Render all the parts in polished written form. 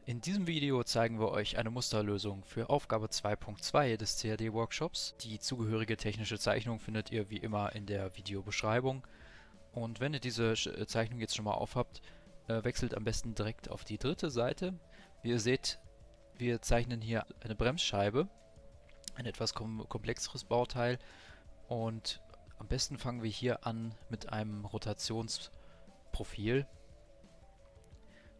In diesem Video zeigen wir euch eine Musterlösung für Aufgabe 2.2 des CAD-Workshops. Die zugehörige technische Zeichnung findet ihr wie immer in der Videobeschreibung. Und wenn ihr diese Zeichnung jetzt schon mal aufhabt, wechselt am besten direkt auf die dritte Seite. Wie ihr seht, wir zeichnen hier eine Bremsscheibe, ein etwas komplexeres Bauteil. Und am besten fangen wir hier an mit einem Rotationsprofil.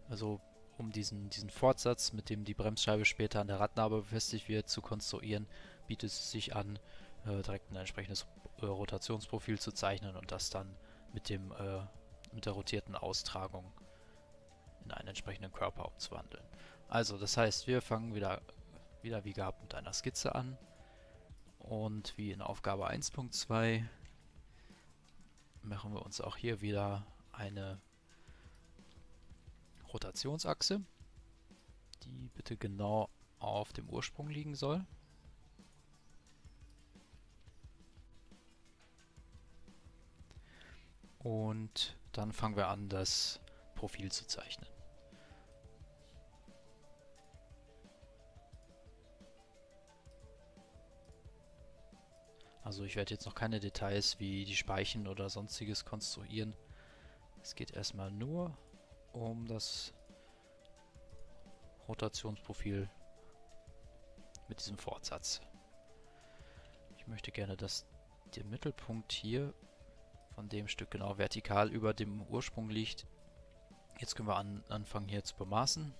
Also um diesen Fortsatz, mit dem die Bremsscheibe später an der Radnabe befestigt wird, zu konstruieren, bietet es sich an, direkt ein entsprechendes Rotationsprofil zu zeichnen und das dann mit mit der rotierten Austragung in einen entsprechenden Körper umzuwandeln. Also, das heißt, wir fangen wieder wie gehabt mit einer Skizze an und wie in Aufgabe 1.2 machen wir uns auch hier wieder eine Rotationsachse, die bitte genau auf dem Ursprung liegen soll. Und dann fangen wir an, das Profil zu zeichnen. Also ich werde jetzt noch keine Details wie die Speichen oder sonstiges konstruieren. Es geht erstmal nur um das Rotationsprofil mit diesem Fortsatz. Ich möchte gerne, dass der Mittelpunkt hier von dem Stück genau vertikal über dem Ursprung liegt. Jetzt können wir anfangen hier zu bemaßen.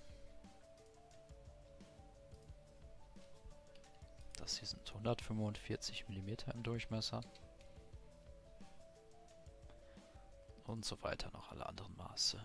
Das hier sind 145 mm im Durchmesser. Und so weiter noch alle anderen Maße.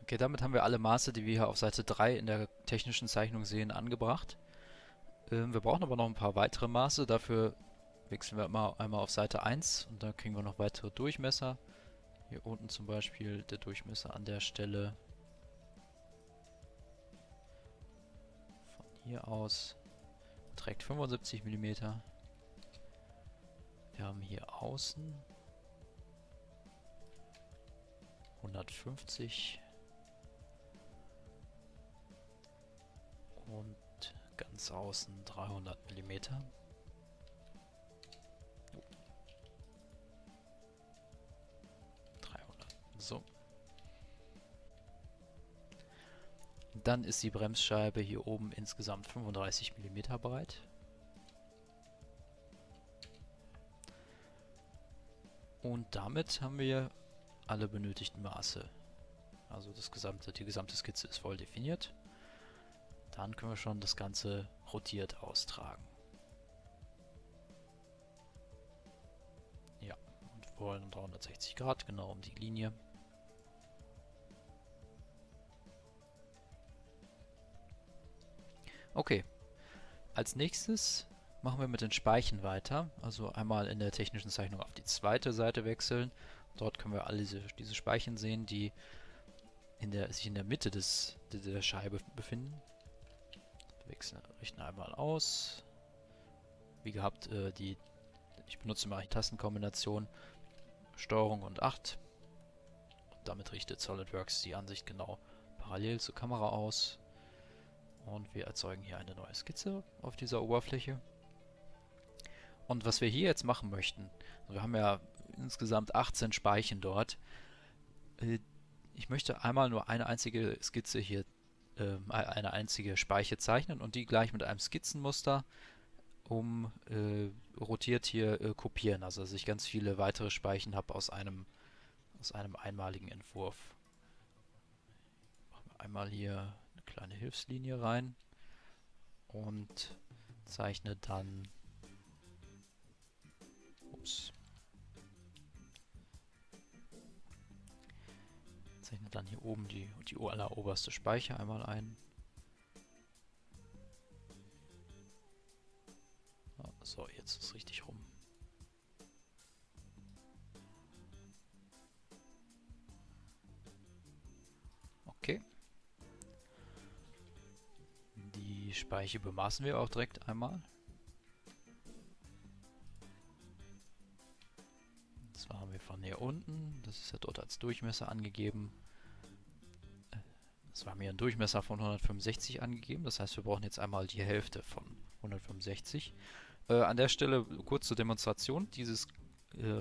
Okay, damit haben wir alle Maße, die wir hier auf Seite 3 in der technischen Zeichnung sehen, angebracht. Wir brauchen aber noch ein paar weitere Maße. Dafür wechseln wir einmal auf Seite 1 und da kriegen wir noch weitere Durchmesser. Hier unten zum Beispiel der Durchmesser an der Stelle von hier aus beträgt 75 mm. Wir haben hier außen 150 und ganz außen 300 mm. So. Dann ist die Bremsscheibe hier oben insgesamt 35 mm breit. Und damit haben wir alle benötigten Maße. Also die gesamte Skizze ist voll definiert. Dann können wir schon das Ganze rotiert austragen. Ja, und wir wollen 360 Grad, genau um die Linie. Okay, als nächstes machen wir mit den Speichen weiter. Also einmal in der technischen Zeichnung auf die zweite Seite wechseln. Dort können wir alle diese Speichen sehen, die sich in der Mitte der Scheibe befinden. Richten einmal aus. Wie gehabt, ich benutze mal die Tastenkombination Steuerung und 8. Und damit richtet SolidWorks die Ansicht genau parallel zur Kamera aus. Und wir erzeugen hier eine neue Skizze auf dieser Oberfläche. Und was wir hier jetzt machen möchten, also wir haben ja insgesamt 18 Speichen dort. Ich möchte einmal nur eine einzige Skizze hier, eine einzige Speiche zeichnen und die gleich mit einem Skizzenmuster rotiert hier kopieren. Also dass ich ganz viele weitere Speichen habe aus einem einmaligen Entwurf. Machen wir einmal hier eine kleine Hilfslinie rein und zeichne dann hier oben die alleroberste Speiche einmal ein. So, jetzt ist es richtig rum. Die Speiche bemaßen wir auch direkt einmal. Das haben wir von hier unten. Das ist ja dort als Durchmesser angegeben. Das war mir ein Durchmesser von 165 angegeben. Das heißt, wir brauchen jetzt einmal die Hälfte von 165. An der Stelle kurz zur Demonstration. Dieses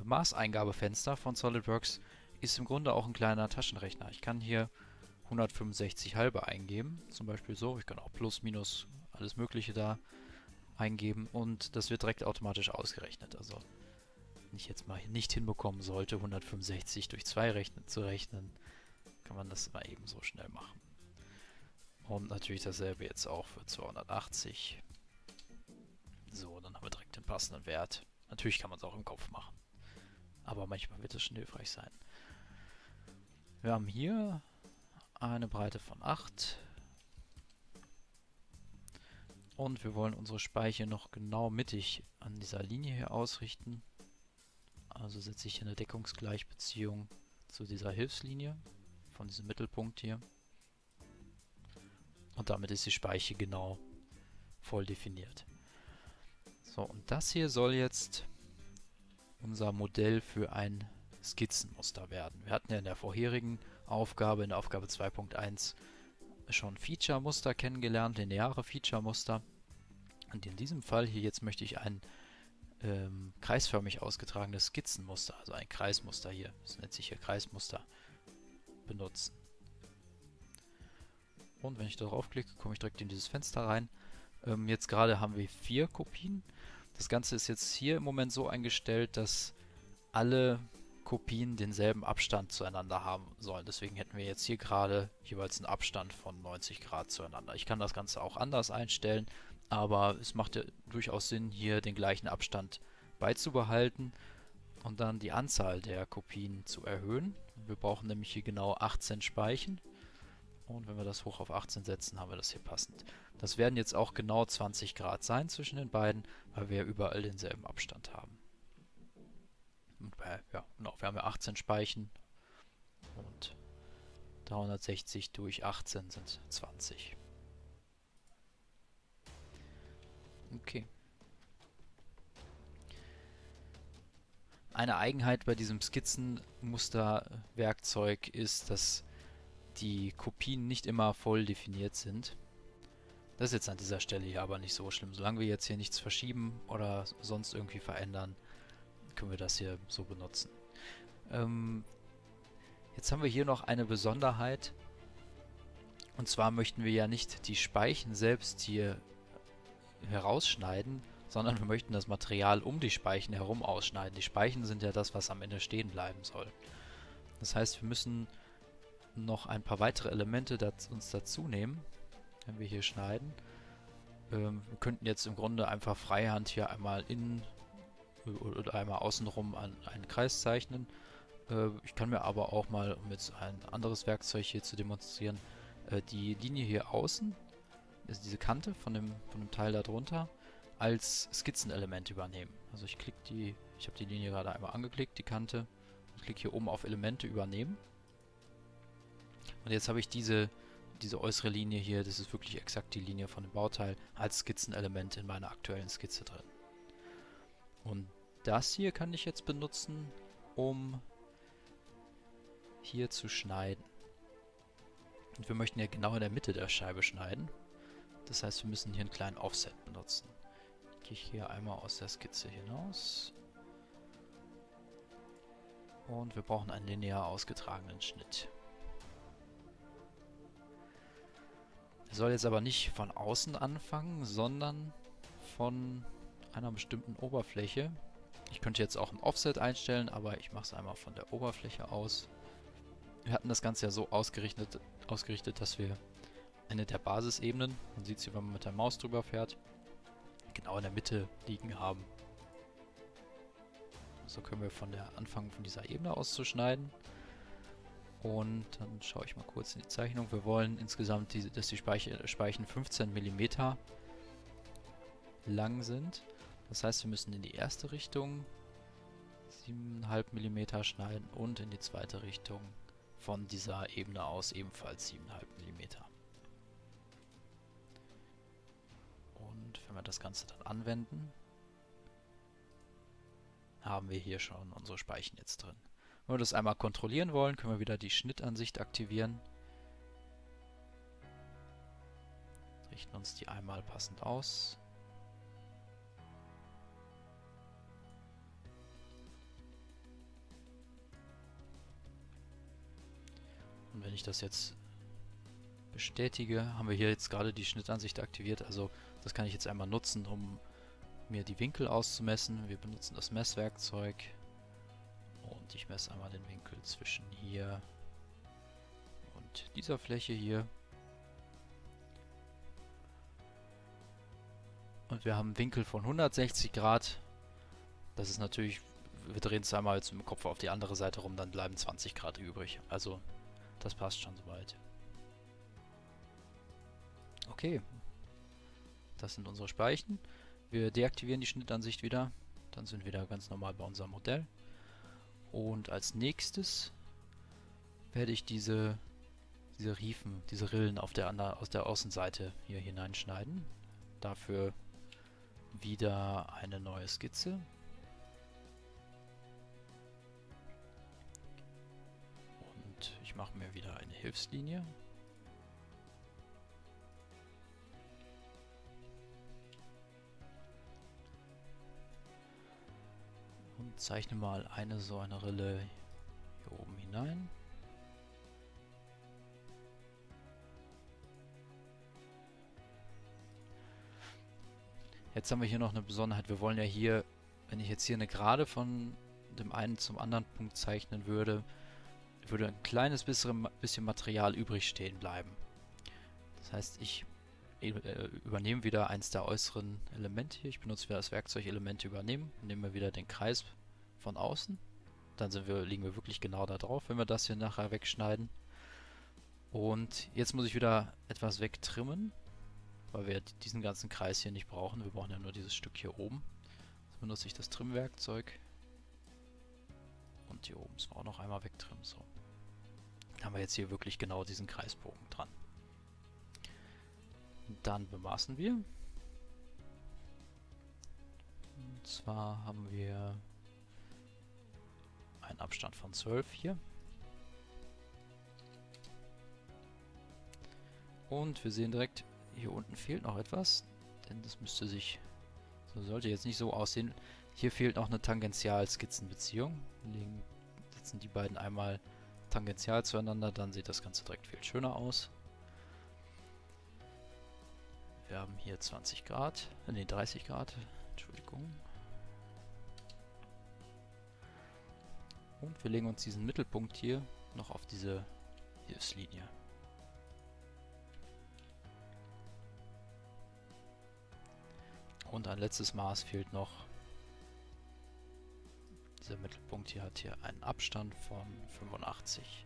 Maßeingabefenster von SolidWorks ist im Grunde auch ein kleiner Taschenrechner. Ich kann hier 165 halbe eingeben, zum Beispiel so. Ich kann auch Plus, Minus, alles Mögliche da eingeben und das wird direkt automatisch ausgerechnet. Also wenn ich jetzt mal nicht hinbekommen sollte, 165 durch 2 zu rechnen, kann man das mal eben so schnell machen. Und natürlich dasselbe jetzt auch für 280. So, dann haben wir direkt den passenden Wert. Natürlich kann man es auch im Kopf machen, aber manchmal wird es schon hilfreich sein. Wir haben hier eine Breite von 8 und wir wollen unsere Speiche noch genau mittig an dieser Linie hier ausrichten. Also setze ich hier eine Deckungsgleichbeziehung zu dieser Hilfslinie von diesem Mittelpunkt hier. Und damit ist die Speiche genau voll definiert. So, und das hier soll jetzt unser Modell für ein Skizzenmuster werden. Wir hatten ja in der vorherigen Aufgabe, in der Aufgabe 2.1, schon Feature-Muster kennengelernt, lineare Feature-Muster. Und in diesem Fall hier jetzt möchte ich ein kreisförmig ausgetragenes Skizzenmuster, also ein Kreismuster hier, das nennt sich hier Kreismuster, benutzen. Und wenn ich darauf klicke, komme ich direkt in dieses Fenster rein. Jetzt gerade haben wir 4 Kopien. Das Ganze ist jetzt hier im Moment so eingestellt, dass alle Kopien denselben Abstand zueinander haben sollen. Deswegen hätten wir jetzt hier gerade jeweils einen Abstand von 90 Grad zueinander. Ich kann das Ganze auch anders einstellen, aber es macht ja durchaus Sinn, hier den gleichen Abstand beizubehalten und dann die Anzahl der Kopien zu erhöhen. Wir brauchen nämlich hier genau 18 Speichen. Und wenn wir das hoch auf 18 setzen, haben wir das hier passend. Das werden jetzt auch genau 20 Grad sein zwischen den beiden, weil wir ja überall denselben Abstand haben. Und ja, genau, wir haben ja 18 Speichen und 360 durch 18 sind 20. Okay. Eine Eigenheit bei diesem Skizzenmusterwerkzeug ist, dass die Kopien nicht immer voll definiert sind. Das ist jetzt an dieser Stelle hier aber nicht so schlimm. Solange wir jetzt hier nichts verschieben oder sonst irgendwie verändern, können wir das hier so benutzen. Jetzt haben wir hier noch eine Besonderheit. Und zwar möchten wir ja nicht die Speichen selbst hier herausschneiden, sondern wir möchten das Material um die Speichen herum ausschneiden. Die Speichen sind ja das, was am Ende stehen bleiben soll. Das heißt, wir müssen noch ein paar weitere Elemente uns dazu nehmen, wenn wir hier schneiden. Wir könnten jetzt im Grunde einfach freihand hier einmal innen oder einmal außenrum einen Kreis zeichnen. Ich kann mir aber auch mal, um jetzt ein anderes Werkzeug hier zu demonstrieren, die Linie hier außen, also diese Kante von dem Teil da drunter, als Skizzenelement übernehmen. Also ich habe die Linie gerade einmal angeklickt, die Kante, und klicke hier oben auf Elemente übernehmen. Und jetzt habe ich diese äußere Linie hier, das ist wirklich exakt die Linie von dem Bauteil, als Skizzenelement in meiner aktuellen Skizze drin. Und das hier kann ich jetzt benutzen, um hier zu schneiden. Und wir möchten ja genau in der Mitte der Scheibe schneiden. Das heißt, wir müssen hier einen kleinen Offset benutzen. Ich gehe hier einmal aus der Skizze hinaus. Und wir brauchen einen linear ausgetragenen Schnitt. Er soll jetzt aber nicht von außen anfangen, sondern von einer bestimmten Oberfläche. Ich könnte jetzt auch ein Offset einstellen, aber ich mache es einmal von der Oberfläche aus. Wir hatten das Ganze ja so ausgerichtet, dass wir eine der Basisebenen, man sieht es hier, wenn man mit der Maus drüber fährt, genau in der Mitte liegen haben. So können wir anfangen von dieser Ebene auszuschneiden. Und dann schaue ich mal kurz in die Zeichnung. Wir wollen insgesamt, dass die Speichen 15 mm lang sind. Das heißt, wir müssen in die erste Richtung 7,5 mm schneiden und in die zweite Richtung von dieser Ebene aus ebenfalls 7,5 mm. Wenn wir das Ganze dann anwenden, haben wir hier schon unsere Speichen jetzt drin. Wenn wir das einmal kontrollieren wollen, können wir wieder die Schnittansicht aktivieren. Richten uns die einmal passend aus. Und wenn ich das jetzt bestätige, haben wir hier jetzt gerade die Schnittansicht aktiviert. Also das kann ich jetzt einmal nutzen, um mir die Winkel auszumessen. Wir benutzen das Messwerkzeug und ich messe einmal den Winkel zwischen hier und dieser Fläche hier. Und wir haben einen Winkel von 160 Grad. Das ist natürlich, wir drehen es einmal jetzt mit dem Kopf auf die andere Seite rum, dann bleiben 20 Grad übrig. Also das passt schon soweit. Okay, das sind unsere Speichen. Wir deaktivieren die Schnittansicht wieder. Dann sind wir wieder ganz normal bei unserem Modell. Und als nächstes werde ich diese Riefen, diese Rillen aus der Außenseite hier hineinschneiden. Dafür wieder eine neue Skizze. Und ich mache mir wieder eine Hilfslinie. Und zeichne mal so eine Rille hier oben hinein. Jetzt haben wir hier noch eine Besonderheit. Wir wollen ja hier, wenn ich jetzt hier eine Gerade von dem einen zum anderen Punkt zeichnen würde, würde ein kleines bisschen Material übrig stehen bleiben. Das heißt, ich übernehme wieder eins der äußeren Elemente hier. Ich benutze wieder das Werkzeug Elemente übernehmen. Nehmen wir wieder den Kreis von außen. Dann liegen wir wirklich genau da drauf, wenn wir das hier nachher wegschneiden. Und jetzt muss ich wieder etwas wegtrimmen, weil wir diesen ganzen Kreis hier nicht brauchen. Wir brauchen ja nur dieses Stück hier oben. Jetzt benutze ich das Trimmwerkzeug. Und hier oben müssen wir auch noch einmal wegtrimmen. So. Dann haben wir jetzt hier wirklich genau diesen Kreisbogen dran. Dann bemaßen wir. Und zwar haben wir einen Abstand von 12 hier. Und wir sehen direkt, hier unten fehlt noch etwas, denn das sollte jetzt nicht so aussehen. Hier fehlt noch eine Tangentialskizzenbeziehung. Setzen die beiden einmal tangential zueinander, dann sieht das Ganze direkt viel schöner aus. Wir haben hier 20 Grad, 30 Grad, Entschuldigung. Und wir legen uns diesen Mittelpunkt hier noch auf diese Hilfslinie. Und ein letztes Maß fehlt noch. Dieser Mittelpunkt hier hat hier einen Abstand von 85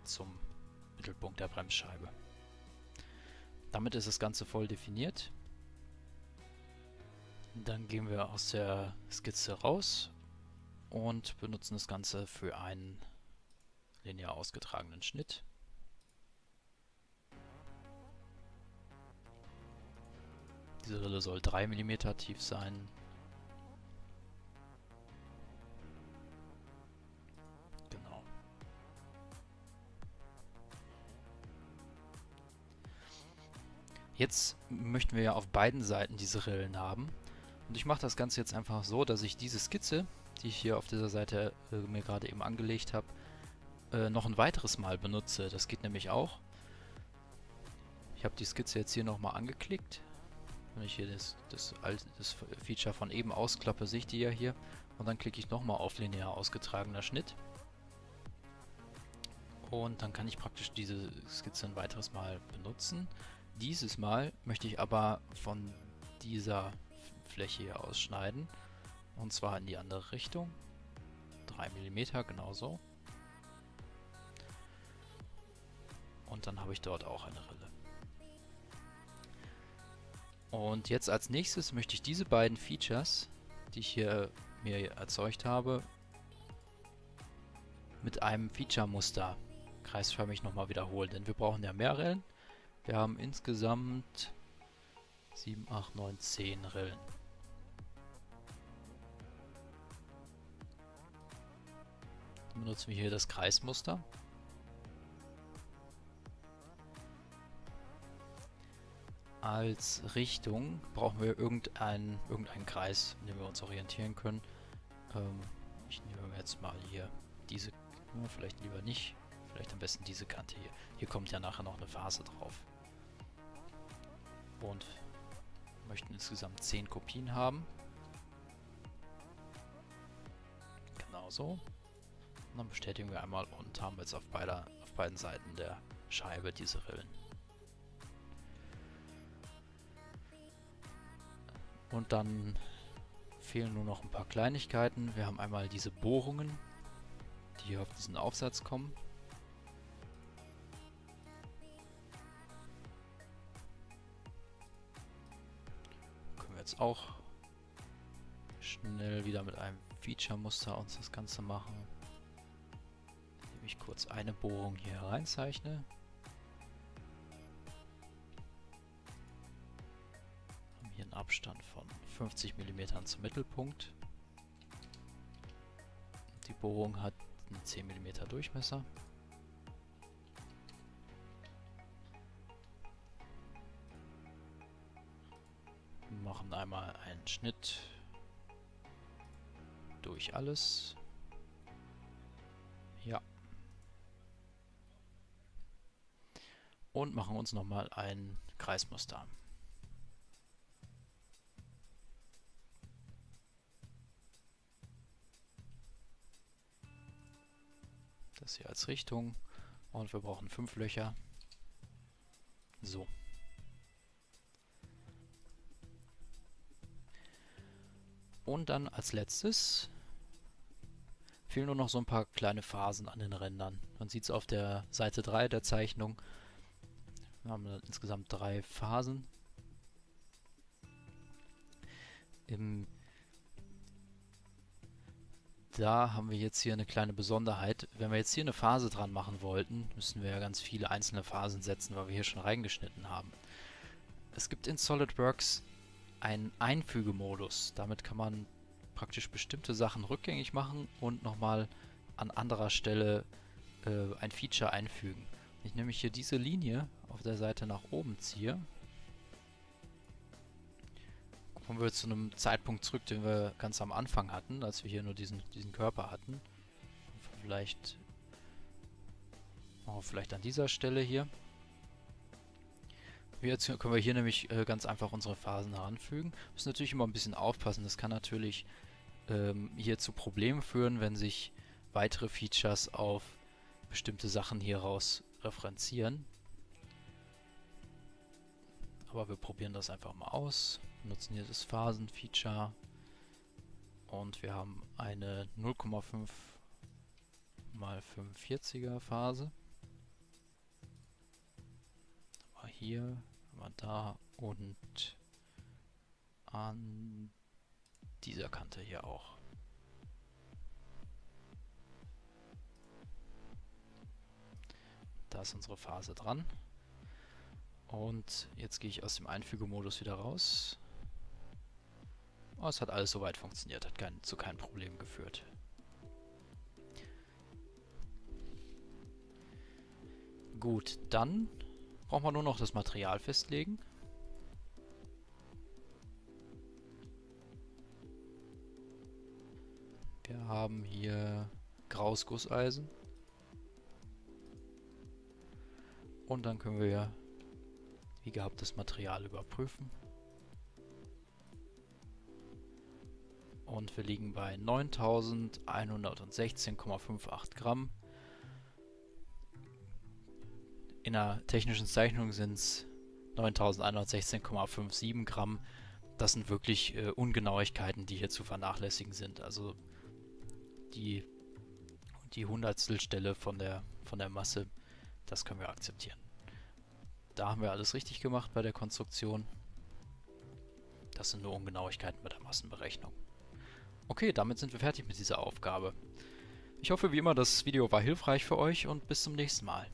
zum Mittelpunkt der Bremsscheibe. Damit ist das Ganze voll definiert. Dann gehen wir aus der Skizze raus und benutzen das Ganze für einen linear ausgetragenen Schnitt. Diese Rille soll 3 mm tief sein. Genau. Jetzt möchten wir ja auf beiden Seiten diese Rillen haben. Und ich mache das Ganze jetzt einfach so, dass ich diese Skizze, die ich hier auf dieser Seite mir gerade eben angelegt habe, noch ein weiteres Mal benutze. Das geht nämlich auch. Ich habe die Skizze jetzt hier nochmal angeklickt. Wenn ich hier das Feature von eben ausklappe, sehe ich die ja hier. Und dann klicke ich nochmal auf linear ausgetragener Schnitt. Und dann kann ich praktisch diese Skizze ein weiteres Mal benutzen. Dieses Mal möchte ich aber von dieser Fläche hier ausschneiden. Und zwar in die andere Richtung. 3 mm, genauso. Und dann habe ich dort auch eine Rille. Und jetzt als nächstes möchte ich diese beiden Features, die ich hier mir erzeugt habe, mit einem Feature-Muster kreisförmig nochmal wiederholen. Denn wir brauchen ja mehr Rillen. Wir haben insgesamt 7, 8, 9, 10 Rillen. Dann benutzen wir hier das Kreismuster. Als Richtung brauchen wir irgendeinen Kreis, in dem wir uns orientieren können. Ich nehme jetzt mal hier diese, vielleicht lieber nicht, vielleicht am besten diese Kante hier. Hier kommt ja nachher noch eine Phase drauf. Und wir möchten insgesamt 10 Kopien haben. Genauso. Und dann bestätigen wir einmal und haben jetzt auf beiden Seiten der Scheibe diese Rillen. Und dann fehlen nur noch ein paar Kleinigkeiten. Wir haben einmal diese Bohrungen, die hier auf diesen Aufsatz kommen. Können wir jetzt auch schnell wieder mit einem Feature-Muster uns das Ganze machen. Indem ich kurz eine Bohrung hier reinzeichne. Hier einen Abstand von 50 mm zum Mittelpunkt. Die Bohrung hat einen 10 mm Durchmesser. Wir machen einmal einen Schnitt durch alles. Ja. Und machen uns nochmal ein Kreismuster. Das hier als Richtung. Und wir brauchen 5 Löcher. So. Und dann als letztes fehlen nur noch so ein paar kleine Phasen an den Rändern. Man sieht es auf der Seite 3 der Zeichnung. Wir haben insgesamt 3 Phasen. Da haben wir jetzt hier eine kleine Besonderheit. Wenn wir jetzt hier eine Phase dran machen wollten, müssten wir ja ganz viele einzelne Phasen setzen, weil wir hier schon reingeschnitten haben. Es gibt in SolidWorks einen Einfügemodus. Damit kann man praktisch bestimmte Sachen rückgängig machen und nochmal an anderer Stelle ein Feature einfügen. Wenn ich nämlich hier diese Linie auf der Seite nach oben ziehe, kommen wir zu einem Zeitpunkt zurück, den wir ganz am Anfang hatten, als wir hier nur diesen Körper hatten. Vielleicht an dieser Stelle hier. Jetzt können wir hier nämlich ganz einfach unsere Phasen heranfügen. Müssen natürlich immer ein bisschen aufpassen. Das kann natürlich hier zu Problemen führen, wenn sich weitere Features auf bestimmte Sachen hieraus referenzieren. Aber wir probieren das einfach mal aus. Wir nutzen hier das Phasen-Feature und wir haben eine 0,5 mal 45er Phase. Aber hier, aber da und an dieser Kante hier auch. Da ist unsere Phase dran. Und jetzt gehe ich aus dem Einfügemodus wieder raus. Oh, es hat alles soweit funktioniert, hat zu keinem Problem geführt. Gut, dann brauchen wir nur noch das Material festlegen. Wir haben hier graues Gusseisen. Und dann können wir wie gehabt das Material überprüfen. Und wir liegen bei 9116,58 Gramm. In der technischen Zeichnung sind es 9116,57 Gramm. Das sind wirklich Ungenauigkeiten, die hier zu vernachlässigen sind. Also die Hundertstelstelle von der Masse, das können wir akzeptieren. Da haben wir alles richtig gemacht bei der Konstruktion. Das sind nur Ungenauigkeiten bei der Massenberechnung. Okay, damit sind wir fertig mit dieser Aufgabe. Ich hoffe wie immer, das Video war hilfreich für euch und bis zum nächsten Mal.